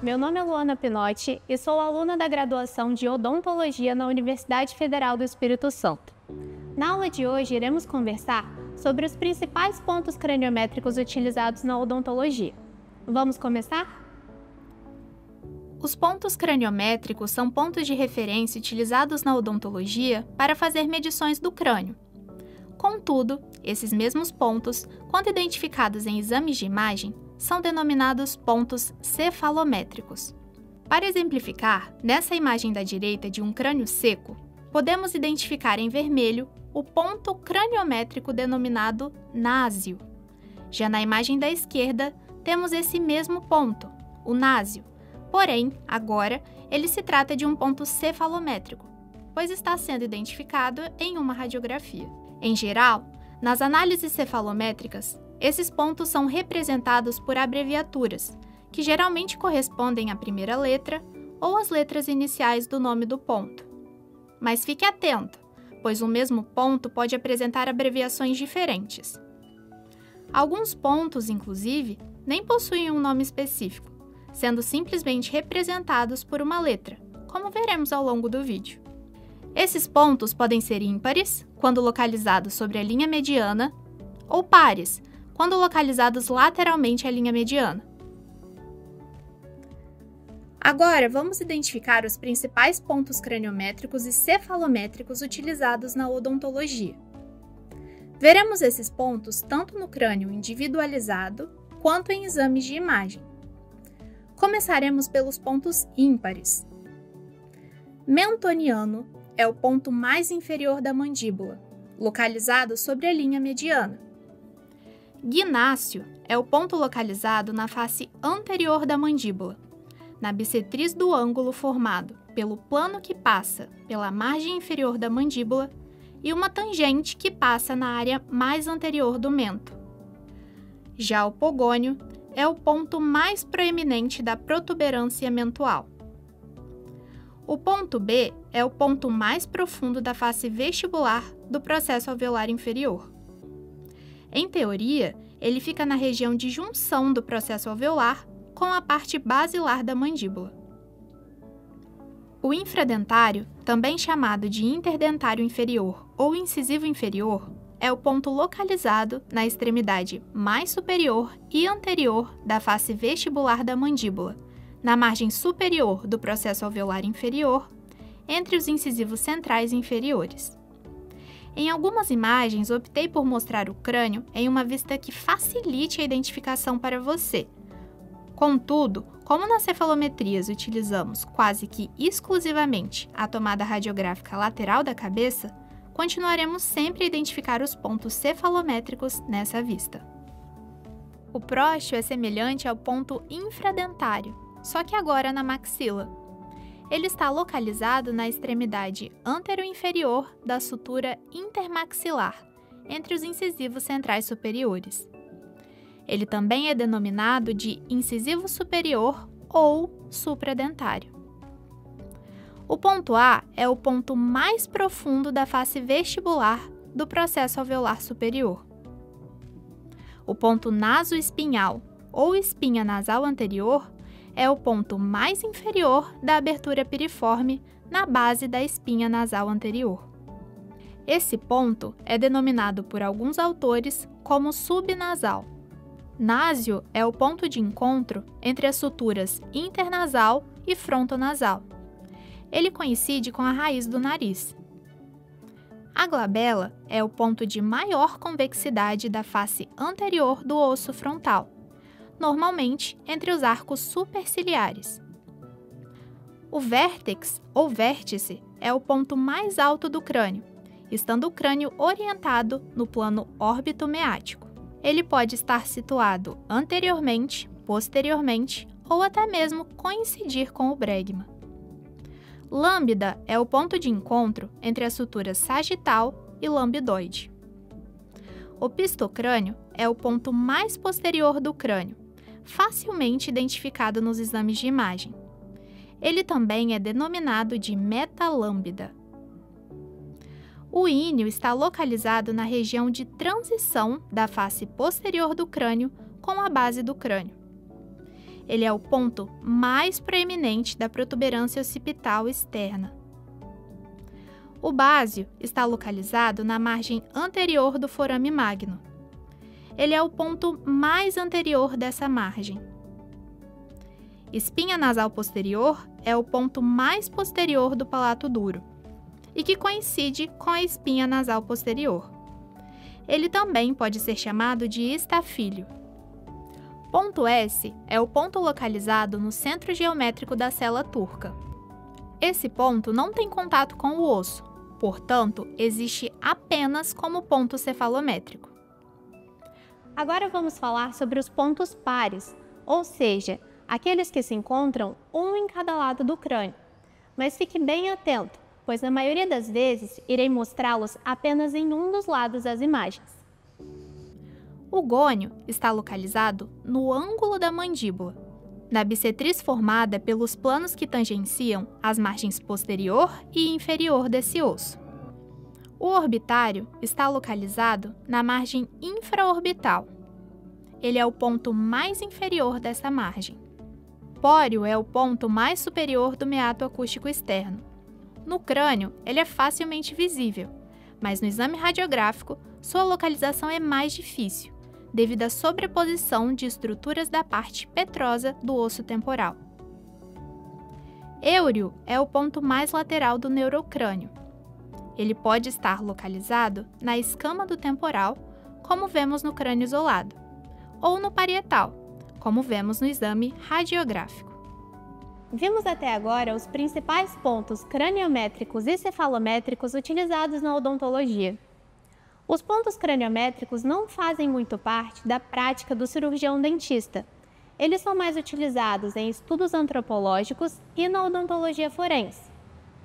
Meu nome é Luana Pinotti e sou aluna da graduação de Odontologia na Universidade Federal do Espírito Santo. Na aula de hoje, iremos conversar sobre os principais pontos craniométricos utilizados na odontologia. Vamos começar? Os pontos craniométricos são pontos de referência utilizados na odontologia para fazer medições do crânio. Contudo, esses mesmos pontos, quando identificados em exames de imagem, são denominados pontos cefalométricos. Para exemplificar, nessa imagem da direita de um crânio seco, podemos identificar em vermelho o ponto craniométrico denominado násio. Já na imagem da esquerda, temos esse mesmo ponto, o násio. Porém, agora, ele se trata de um ponto cefalométrico, pois está sendo identificado em uma radiografia. Em geral, nas análises cefalométricas, esses pontos são representados por abreviaturas, que geralmente correspondem à primeira letra ou às letras iniciais do nome do ponto. Mas fique atento, pois o mesmo ponto pode apresentar abreviações diferentes. Alguns pontos, inclusive, nem possuem um nome específico, sendo simplesmente representados por uma letra, como veremos ao longo do vídeo. Esses pontos podem ser ímpares, quando localizados sobre a linha mediana, ou pares, quando localizados lateralmente à linha mediana. Agora, vamos identificar os principais pontos craniométricos e cefalométricos utilizados na odontologia. Veremos esses pontos tanto no crânio individualizado quanto em exames de imagem. Começaremos pelos pontos ímpares. Mentoniano é o ponto mais inferior da mandíbula, localizado sobre a linha mediana. Gnáceo é o ponto localizado na face anterior da mandíbula, na bissetriz do ângulo formado pelo plano que passa pela margem inferior da mandíbula e uma tangente que passa na área mais anterior do mento. Já o pogônio é o ponto mais proeminente da protuberância mentual. O ponto B é o ponto mais profundo da face vestibular do processo alveolar inferior. Em teoria, ele fica na região de junção do processo alveolar com a parte basilar da mandíbula. O infradentário, também chamado de interdentário inferior ou incisivo inferior, é o ponto localizado na extremidade mais superior e anterior da face vestibular da mandíbula, na margem superior do processo alveolar inferior, entre os incisivos centrais e inferiores. Em algumas imagens, optei por mostrar o crânio em uma vista que facilite a identificação para você. Contudo, como nas cefalometrias utilizamos quase que exclusivamente a tomada radiográfica lateral da cabeça, continuaremos sempre a identificar os pontos cefalométricos nessa vista. O próstio é semelhante ao ponto infradentário, só que agora na maxila. Ele está localizado na extremidade antero-inferior da sutura intermaxilar, entre os incisivos centrais superiores. Ele também é denominado de incisivo superior ou supradentário. O ponto A é o ponto mais profundo da face vestibular do processo alveolar superior. O ponto nasoespinhal ou espinha nasal anterior é o ponto mais inferior da abertura piriforme na base da espinha nasal anterior. Esse ponto é denominado por alguns autores como subnasal. Násio é o ponto de encontro entre as suturas internasal e frontonasal. Ele coincide com a raiz do nariz. A glabela é o ponto de maior convexidade da face anterior do osso frontal, normalmente entre os arcos superciliares. O vértex ou vértice é o ponto mais alto do crânio, estando o crânio orientado no plano órbito-meático. Ele pode estar situado anteriormente, posteriormente ou até mesmo coincidir com o bregma. Lambda é o ponto de encontro entre as suturas sagital e lambidoide. O pistocrânio é o ponto mais posterior do crânio, facilmente identificado nos exames de imagem. Ele também é denominado de metalâmbida. O íneo está localizado na região de transição da face posterior do crânio com a base do crânio. Ele é o ponto mais proeminente da protuberância occipital externa. O básio está localizado na margem anterior do forame magno. Ele é o ponto mais anterior dessa margem. Espinha nasal posterior é o ponto mais posterior do palato duro e que coincide com a espinha nasal posterior. Ele também pode ser chamado de estafíleo. Ponto S é o ponto localizado no centro geométrico da cela turca. Esse ponto não tem contato com o osso, portanto, existe apenas como ponto cefalométrico. Agora vamos falar sobre os pontos pares, ou seja, aqueles que se encontram um em cada lado do crânio. Mas fique bem atento, pois na maioria das vezes irei mostrá-los apenas em um dos lados das imagens. O gônio está localizado no ângulo da mandíbula, na bissetriz formada pelos planos que tangenciam as margens posterior e inferior desse osso. O orbitário está localizado na margem infraorbital. Ele é o ponto mais inferior dessa margem. Póreo é o ponto mais superior do meato acústico externo. No crânio, ele é facilmente visível, mas no exame radiográfico, sua localização é mais difícil, devido à sobreposição de estruturas da parte petrosa do osso temporal. Éureo é o ponto mais lateral do neurocrânio. Ele pode estar localizado na escama do temporal, como vemos no crânio isolado, ou no parietal, como vemos no exame radiográfico. Vimos até agora os principais pontos craniométricos e cefalométricos utilizados na odontologia. Os pontos craniométricos não fazem muito parte da prática do cirurgião dentista. Eles são mais utilizados em estudos antropológicos e na odontologia forense.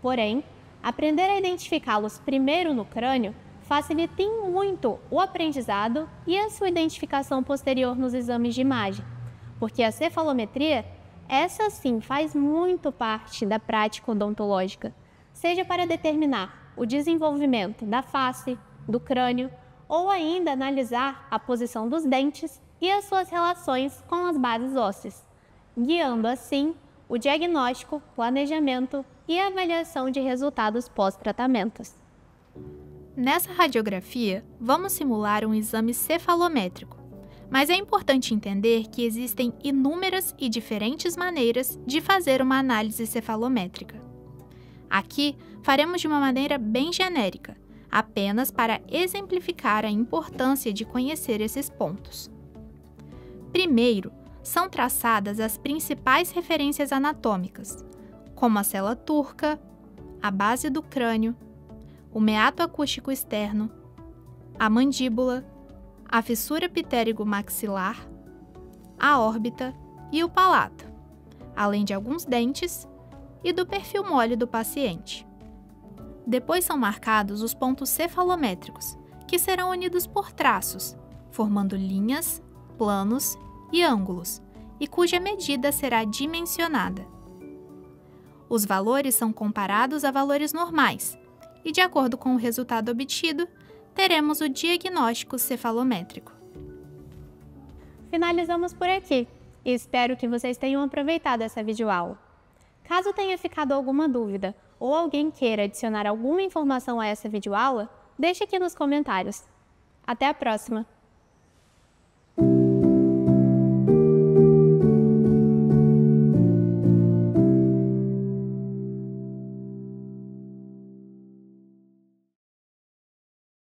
Porém, aprender a identificá-los primeiro no crânio facilita muito o aprendizado e a sua identificação posterior nos exames de imagem, porque a cefalometria, essa sim faz muito parte da prática odontológica, seja para determinar o desenvolvimento da face, do crânio, ou ainda analisar a posição dos dentes e as suas relações com as bases ósseas, guiando assim o diagnóstico, planejamento e avaliação de resultados pós-tratamentos. Nessa radiografia, vamos simular um exame cefalométrico, mas é importante entender que existem inúmeras e diferentes maneiras de fazer uma análise cefalométrica. Aqui, faremos de uma maneira bem genérica, apenas para exemplificar a importância de conhecer esses pontos. Primeiro, são traçadas as principais referências anatômicas, como a cela turca, a base do crânio, o meato acústico externo, a mandíbula, a fissura pitérigo-maxilar, a órbita e o palato, além de alguns dentes e do perfil mole do paciente. Depois são marcados os pontos cefalométricos, que serão unidos por traços, formando linhas, planos e ângulos, e cuja medida será dimensionada. Os valores são comparados a valores normais, e de acordo com o resultado obtido, teremos o diagnóstico cefalométrico. Finalizamos por aqui e espero que vocês tenham aproveitado essa videoaula. Caso tenha ficado alguma dúvida ou alguém queira adicionar alguma informação a essa videoaula, deixe aqui nos comentários. Até a próxima!